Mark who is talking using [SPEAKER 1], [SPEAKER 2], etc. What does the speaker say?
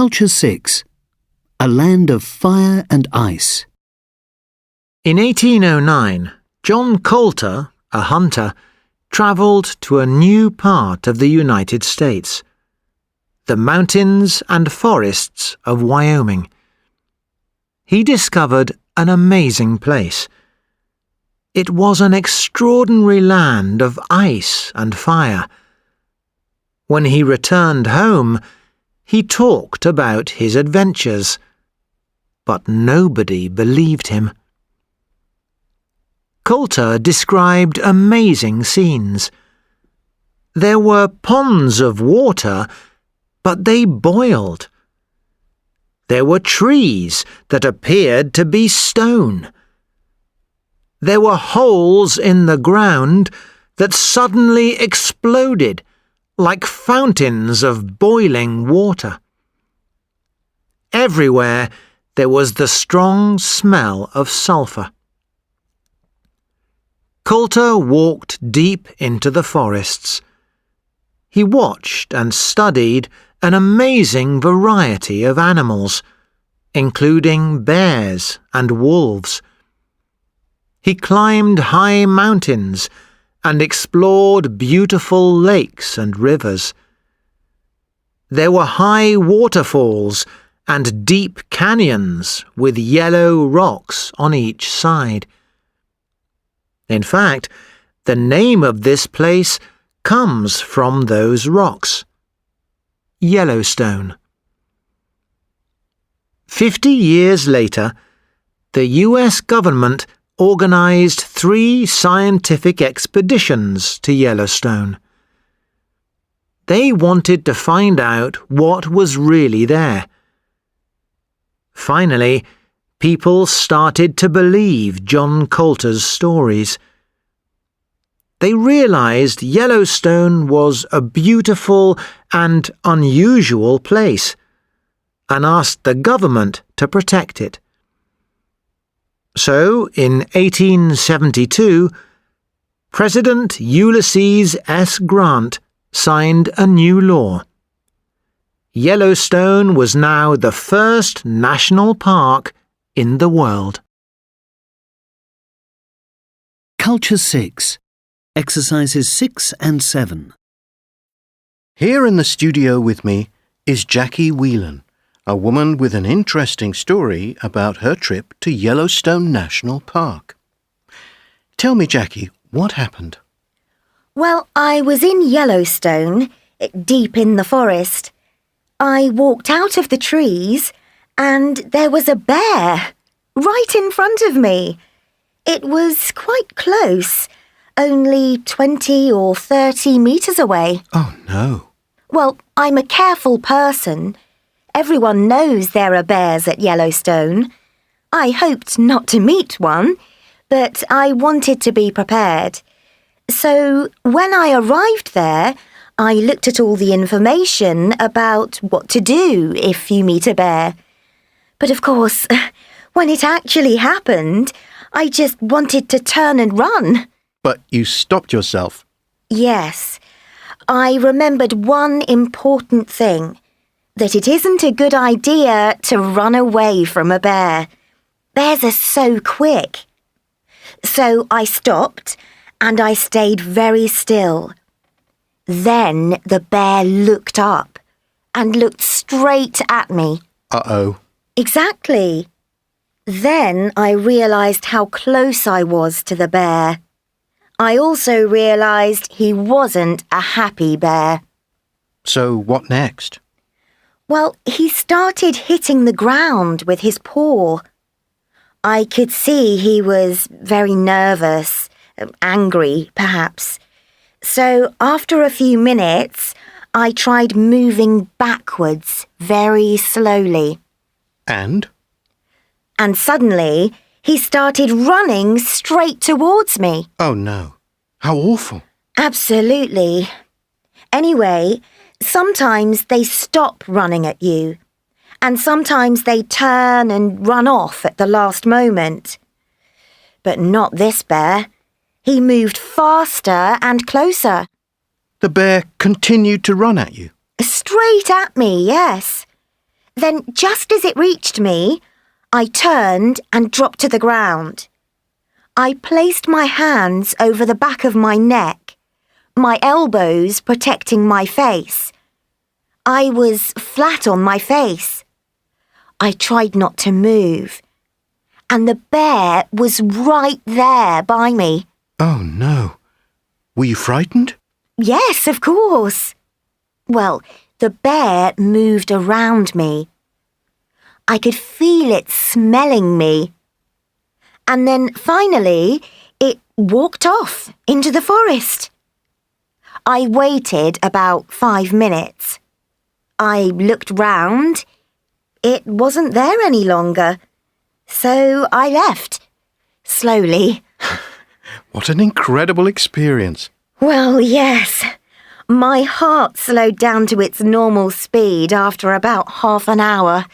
[SPEAKER 1] Culture 6. A land of fire and ice.
[SPEAKER 2] In 1809, John Coulter, a hunter, travelled to a new part of the United States, the mountains and forests of Wyoming. He discovered an amazing place. It was an extraordinary land of ice and fire. When he returned home, he talked about his adventures, but nobody believed him. Coulter described amazing scenes. There were ponds of water, but they boiled. There were trees that appeared to be stone. There were holes in the ground that suddenly exploded like fountains of boiling water. Everywhere there was the strong smell of sulphur. Coulter walked deep into the forests. He watched and studied an amazing variety of animals, including bears and wolves. He climbed high mountains and explored beautiful lakes and rivers. There were high waterfalls and deep canyons with yellow rocks on each side. In fact, the name of this place comes from those rocks: Yellowstone. 50 years later, the U.S. government organized 3 scientific expeditions to Yellowstone. They wanted to find out what was really there. Finally, people started to believe John Coulter's stories. They realized Yellowstone was a beautiful and unusual place, and asked the government to protect it. So, in 1872, President Ulysses S. Grant signed a new law. Yellowstone was now the first national park in the world.
[SPEAKER 1] Culture 6. Exercises 6 and 7.
[SPEAKER 3] Here in the studio with me is Jackie Whelan, a woman with an interesting story about her trip to Yellowstone National Park. Tell me, Jackie, what happened?
[SPEAKER 4] Well, I was in Yellowstone, deep in the forest. I walked out of the trees and there was a bear right in front of me. It was quite close, only 20 or 30 metres away.
[SPEAKER 3] Oh, no.
[SPEAKER 4] Well, I'm a careful person. Everyone knows there are bears at Yellowstone. I hoped not to meet one, but I wanted to be prepared. So when I arrived there, I looked at all the information about what to do if you meet a bear. But of course, when it actually happened, I just wanted to turn and run.
[SPEAKER 3] But you stopped yourself.
[SPEAKER 4] Yes. I remembered one important thing. That it isn't a good idea to run away from a bear. Bears are so quick. So I stopped and I stayed very still. Then the bear looked up and looked straight at me.
[SPEAKER 3] Uh-oh.
[SPEAKER 4] Exactly. Then I realised how close I was to the bear. I also realised he wasn't a happy bear.
[SPEAKER 3] So what next?
[SPEAKER 4] Well, he started hitting the ground with his paw. I could see he was very nervous, angry, perhaps. So after a few minutes, I tried moving backwards very slowly.
[SPEAKER 3] And?
[SPEAKER 4] And suddenly, he started running straight towards me.
[SPEAKER 3] Oh, no. How awful.
[SPEAKER 4] Absolutely. Anyway, sometimes they stop running at you, and sometimes they turn and run off at the last moment. But not this bear. He moved faster and closer.
[SPEAKER 3] The bear continued to run at you?
[SPEAKER 4] Straight at me, yes. Then, just as it reached me, I turned and dropped to the ground. I placed my hands over the back of my neck, my elbows protecting my face. I was flat on my face. I tried not to move, and the bear was right there by me.
[SPEAKER 3] Oh, no. Were you frightened?
[SPEAKER 4] Yes, of course. Well, the bear moved around me. I could feel it smelling me. And then finally, it walked off into the forest. I waited about 5 minutes. I looked round. It wasn't there any longer. So I left, slowly.
[SPEAKER 3] What an incredible experience.
[SPEAKER 4] Well, yes. My heart slowed down to its normal speed after about half an hour.